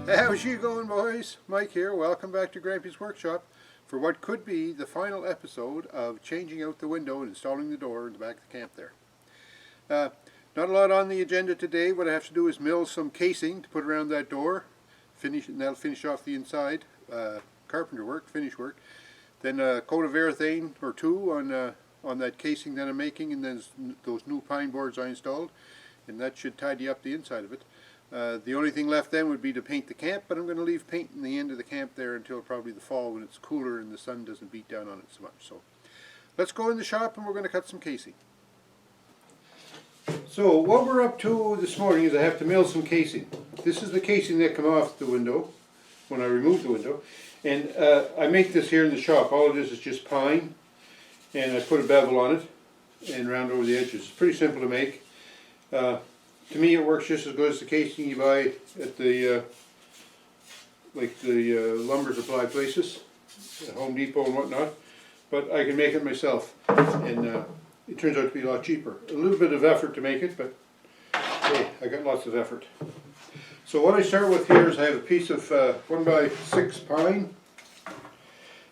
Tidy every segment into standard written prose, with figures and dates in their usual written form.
How's you going, boys? Mike here. Welcome back to Grampie's workshop for what could be the final episode of changing out the window and installing the door in the back of the camp there. Not a lot on the agenda today. What I have to do is mill some casing to put around that door, and that'll finish off the inside, carpenter work, finish work. Then a coat of urethane or two on that casing that I'm making, and then those new pine boards I installed, and that should tidy up the inside of it. The only thing left then would be to paint the camp, but I'm going to leave painting the end of the camp there until probably the fall when it's cooler and the sun doesn't beat down on it so much. So let's go in the shop and we're going to cut some casing. So what we're up to this morning is I have to mill some casing. This is the casing that come off the window when I remove the window, and I make this here in the shop. All it is just pine, and I put a bevel on it and round over the edges. It's pretty simple to make. To me, it works just as good as the casing you buy at the lumber supply places, at Home Depot and whatnot. But I can make it myself, and it turns out to be a lot cheaper. A little bit of effort to make it, but hey, I got lots of effort. So what I start with here is I have a piece of 1x6 pine,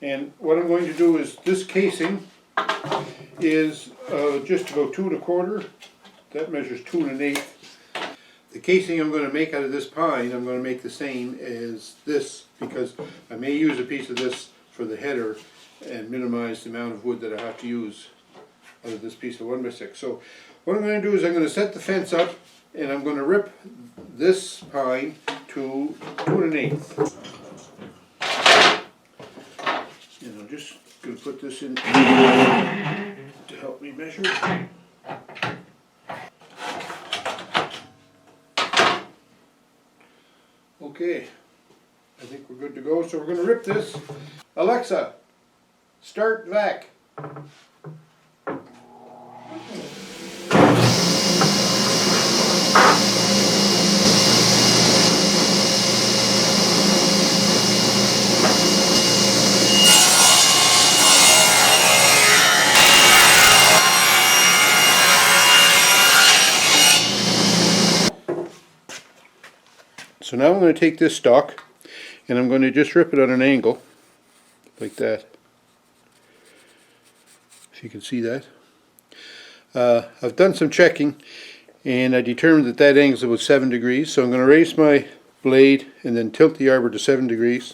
and what I'm going to do is this casing is just about 2 1/4. That measures 2 1/8. The casing I'm going to make out of this pine, I'm going to make the same as this, because I may use a piece of this for the header and minimize the amount of wood that I have to use out of this piece of 1x6. So what I'm going to do is I'm going to set the fence up, and I'm going to rip this pine to 2 1/8. And I'm just going to put this in to help me measure. Okay, I think we're good to go, so we're going to rip this. Alexa, start vac. So now I'm going to take this stock and I'm going to just rip it at an angle like that, if you can see that. I've done some checking and I determined that that angle is about 7 degrees, so I'm going to raise my blade and then tilt the arbor to 7 degrees,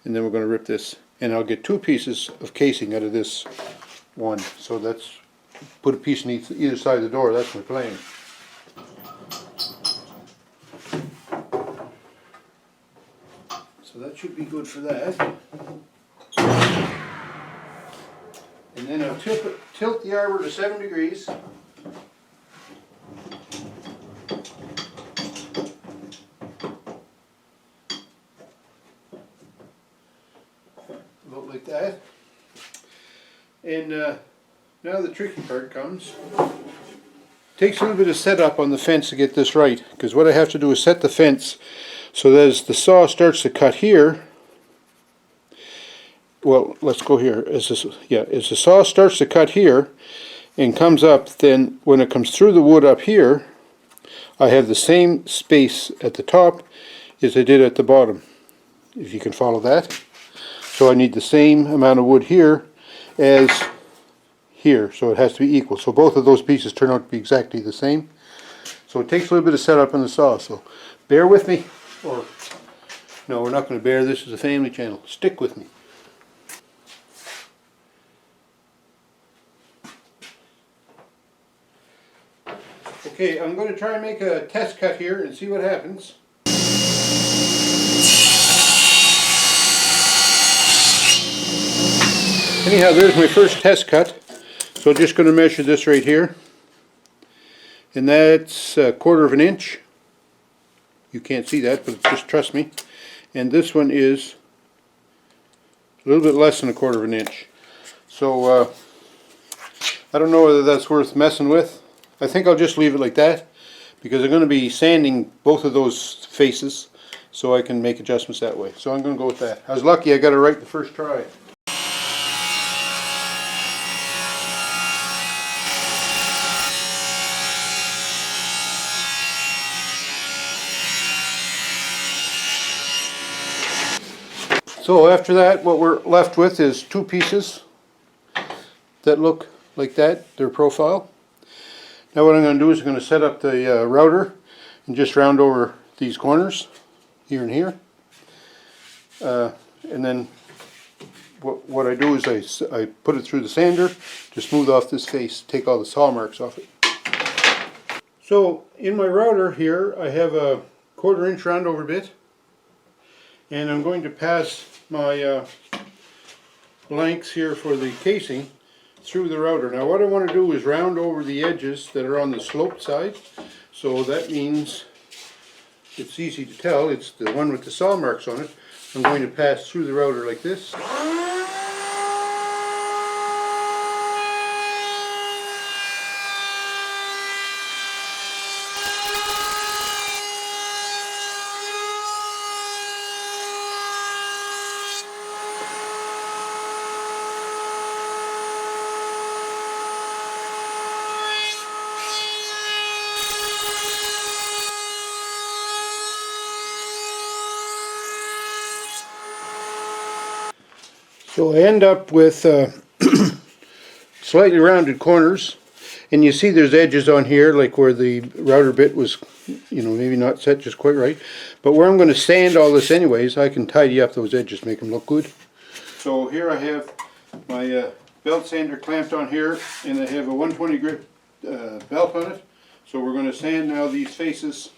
and then we're going to rip this, and I'll get 2 pieces of casing out of this one. So that's put a piece on either side of the door. That's my plan. So that should be good for that. And then I'll tilt the arbor to 7 degrees. About like that. And now the tricky part comes. It takes a little bit of setup on the fence to get this right, because what I have to do is set the fence so that as the saw starts to cut here, well, let's go here. As the saw starts to cut here and comes up, then when it comes through the wood up here, I have the same space at the top as I did at the bottom, if you can follow that. So I need the same amount of wood here as here, so it has to be equal. So both of those pieces turn out to be exactly the same. So it takes a little bit of setup on the saw, so bear with me. Or, no, we're not going to bear. This is a family channel. Stick with me. Okay, I'm going to try and make a test cut here and see what happens. Anyhow, there's my first test cut. So I'm just going to measure this right here. And that's 1/4 inch. You can't see that, but just trust me. And this one is a little bit less than 1/4 inch. So I don't know whether that's worth messing with. I think I'll just leave it like that, because I'm going to be sanding both of those faces, so I can make adjustments that way. So I'm going to go with that. I was lucky I got it right the first try. So after that, what we're left with is two pieces that look like that, their profile. Now what I'm going to do is I'm going to set up the router and just round over these corners, here and here. And then what I do is I put it through the sander to smooth off this face, take all the saw marks off it. So in my router here I have a 1/4 inch round over bit, and I'm going to pass my blanks here for the casing through the router. Now what I want to do is round over the edges that are on the sloped side, so that means it's easy to tell, it's the one with the saw marks on it. I'm going to pass through the router like this. So I end up with slightly rounded corners, and you see there's edges on here like where the router bit was, maybe not set just quite right, but where I'm going to sand all this anyways, I can tidy up those edges, make them look good. So here I have my belt sander clamped on here, and I have a 120 grit belt on it. So we're going to sand now these faces.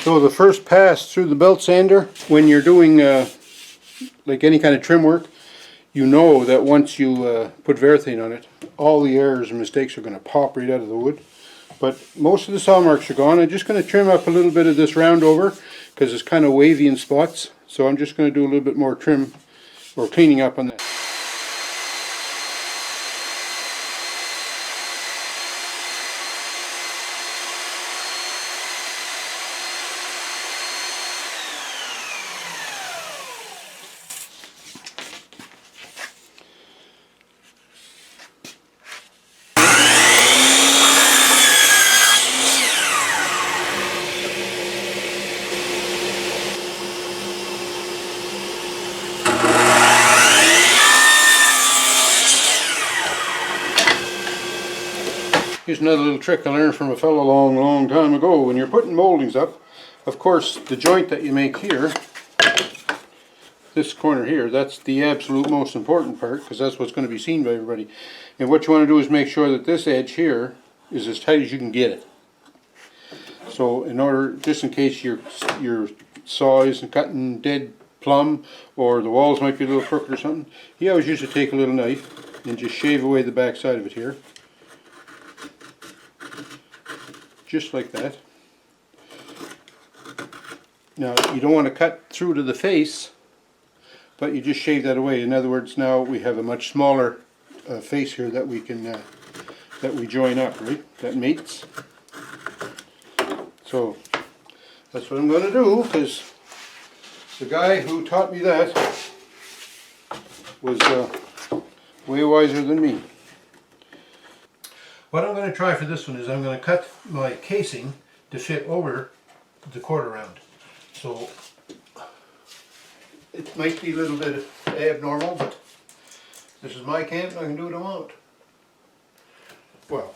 So the first pass through the belt sander, when you're doing like any kind of trim work, you know that once you put Varathane on it, all the errors and mistakes are going to pop right out of the wood. But most of the saw marks are gone. I'm just going to trim up a little bit of this round over because it's kind of wavy in spots. So I'm just going to do a little bit more trim or cleaning up on that. Here's another little trick I learned from a fellow long time ago. When you're putting moldings up, of course the joint that you make here, this corner here, that's the absolute most important part because that's what's going to be seen by everybody. And what you want to do is make sure that this edge here is as tight as you can get it. So in order, just in case your saw isn't cutting dead plumb or the walls might be a little crooked or something, you always used to take a little knife and just shave away the back side of it here. Just like that. Now you don't want to cut through to the face, but you just shave that away. In other words, now we have a much smaller face here that we can that we join up, right? That mates. So that's what I'm going to do, because the guy who taught me that was way wiser than me. What I'm going to try for this one is I'm going to cut my casing to fit over the 1/4 round. So it might be a little bit abnormal, but this is my camp, I can do what I want. Well,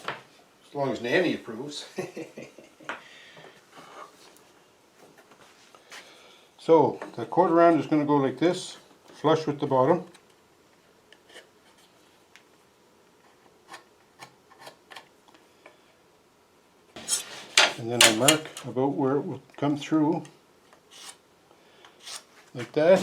as long as Nanny approves. So the 1/4 round is going to go like this, flush with the bottom. And then I mark about where it will come through, like that.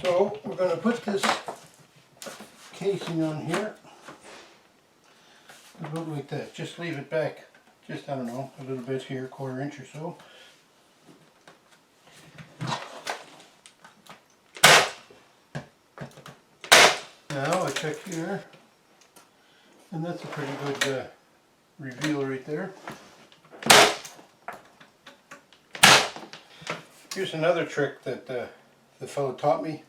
So we're going to put this casing on here, about like that. Just leave it back, just I don't know, a little bit here, 1/4 inch or so. Now I check here, and that's a pretty good reveal right there. Here's another trick that the fellow taught me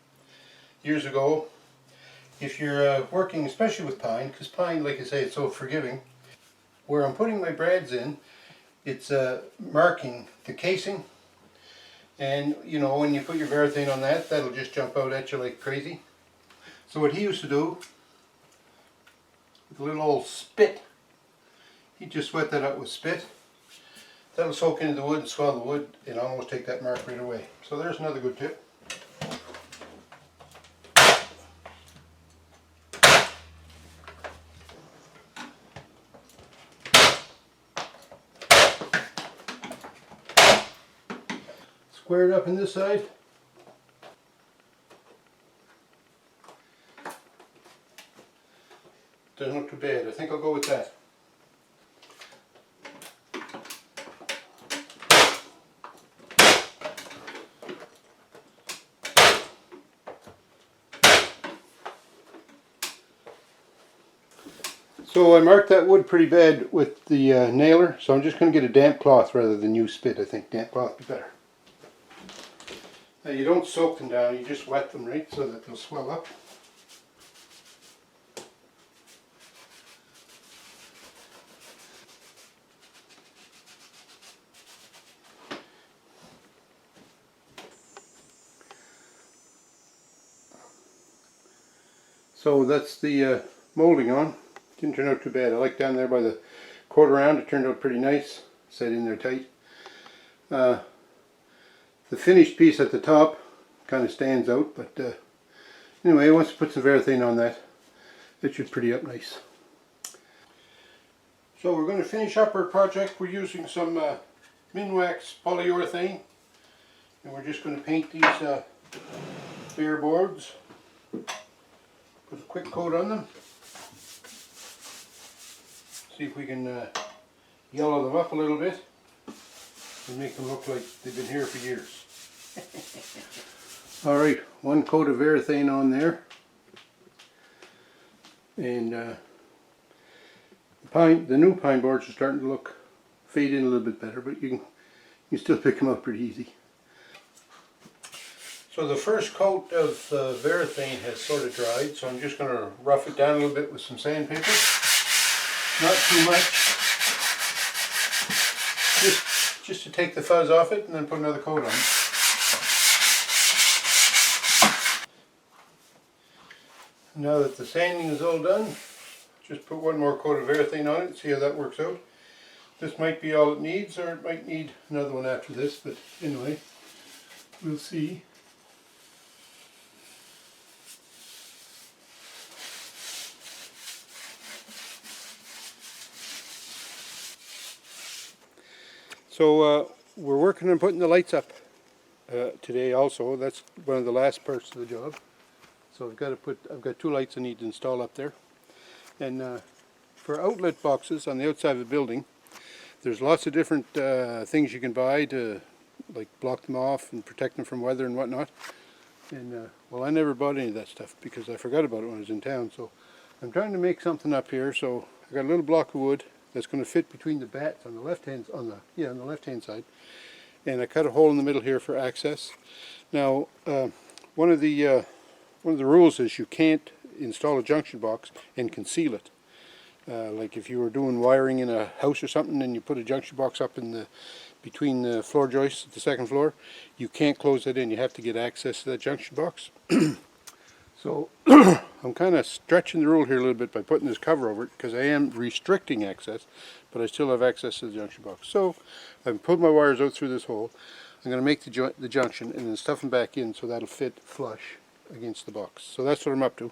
years ago. If you're working especially with pine, because pine, like I say, it's so forgiving, where I'm putting my brads in, it's marking the casing, and you know, when you put your varathane on that, that'll just jump out at you like crazy. So what he used to do, with a little old spit, he'd just wet that up with spit. That'll soak into the wood and swell the wood and almost take that mark right away. So there's another good tip. Square it up in this side. Doesn't look too bad. I think I'll go with that. So I marked that wood pretty bad with the nailer, so I'm just going to get a damp cloth rather than use spit. I think damp cloth would be better. Now you don't soak them down, you just wet them, right, so that they'll swell up. So that's the molding on. Didn't turn out too bad. I like down there by the 1/4 round, it turned out pretty nice. Set in there tight. The finished piece at the top kind of stands out, but anyway, once you put some varathane on that, it should pretty up nice. So we're going to finish up our project. We're using some Minwax polyurethane, and we're just going to paint these bare boards. Put a quick coat on them. See if we can yellow them up a little bit and make them look like they've been here for years. Alright, 1 coat of varathane on there. And the new pine boards are starting to fade in a little bit better, but you can still pick them up pretty easy. So the first coat of varathane has sort of dried, so I'm just going to rough it down a little bit with some sandpaper. Not too much. Just to take the fuzz off it and then put another coat on it. Now that the sanding is all done, just put 1 more coat of varathane on it and see how that works out. This might be all it needs, or it might need another one after this, but anyway, we'll see. So we're working on putting the lights up today also. That's one of the last parts of the job. So I've got 2 lights I need to install up there. And for outlet boxes on the outside of the building, there's lots of different things you can buy to like block them off and protect them from weather and whatnot. And well, I never bought any of that stuff because I forgot about it when I was in town. So I'm trying to make something up here. So I got a little block of wood that's going to fit between the bats on the left hand side, and I cut a hole in the middle here for access. Now, one of the rules is you can't install a junction box and conceal it. Like if you were doing wiring in a house or something, and you put a junction box up in between the floor joists at the 2nd floor, you can't close it in. You have to get access to that junction box. So I'm kind of stretching the rule here a little bit by putting this cover over it because I am restricting access, but I still have access to the junction box. So I've pulled my wires out through this hole. I'm going to make the junction and then stuff them back in so that'll fit flush against the box. So that's what I'm up to.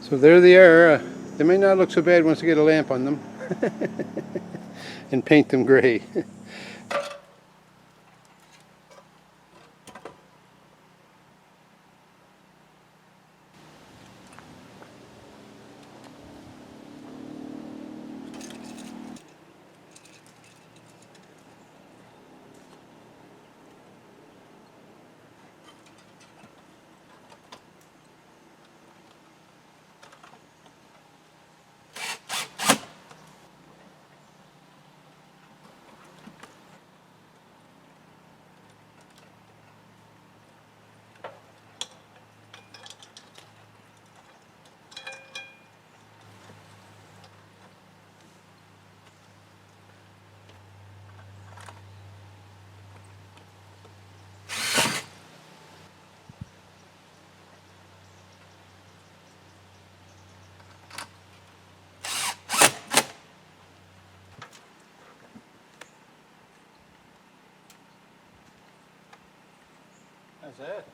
So there they are. They may not look so bad once I get a lamp on them and paint them gray. How's that?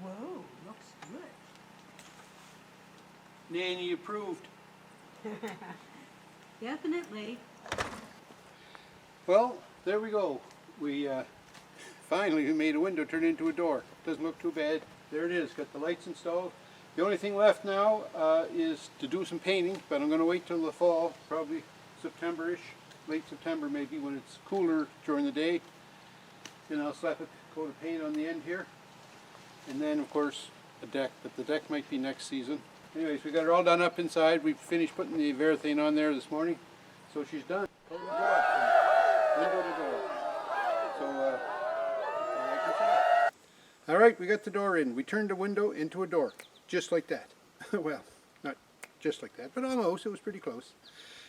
Whoa, looks good. Nanny approved. Definitely. Well, there we go. We finally made a window turn into a door. Doesn't look too bad. There it is. Got the lights installed. The only thing left now is to do some painting, but I'm going to wait till the fall, probably September-ish, late September maybe, when it's cooler during the day. Then I'll slap a coat of paint on the end here. And then, of course, a deck, but the deck might be next season. Anyways, we got her all done up inside. We finished putting the Verathane on there this morning. So she's done. Total job from window to door. So, all right, we got the door in. We turned the window into a door, just like that. Well, not just like that, but almost. It was pretty close.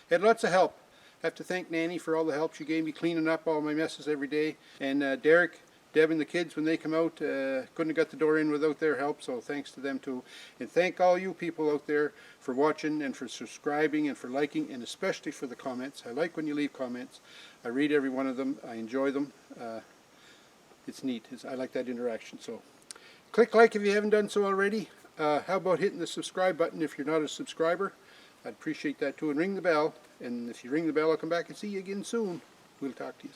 Had lots of help. I have to thank Nanny for all the help she gave me cleaning up all my messes every day. And Derek, Deb and the kids, when they come out, couldn't have got the door in without their help, so thanks to them too. And thank all you people out there for watching and for subscribing and for liking, and especially for the comments. I like when you leave comments. I read every one of them. I enjoy them. It's neat. I like that interaction. So click like if you haven't done so already. How about hitting the subscribe button if you're not a subscriber? I'd appreciate that too. And ring the bell. And if you ring the bell, I'll come back and see you again soon. We'll talk to you.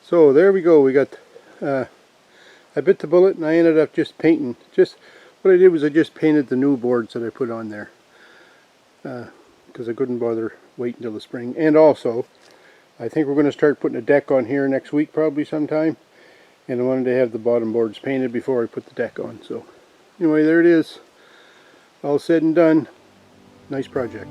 So there we go. We got, I bit the bullet and I ended up just painting. What I did was I just painted the new boards that I put on there. Because I couldn't bother waiting until the spring. And also, I think we're going to start putting a deck on here next week probably sometime. And I wanted to have the bottom boards painted before I put the deck on. So anyway, there it is. All said and done. Nice project.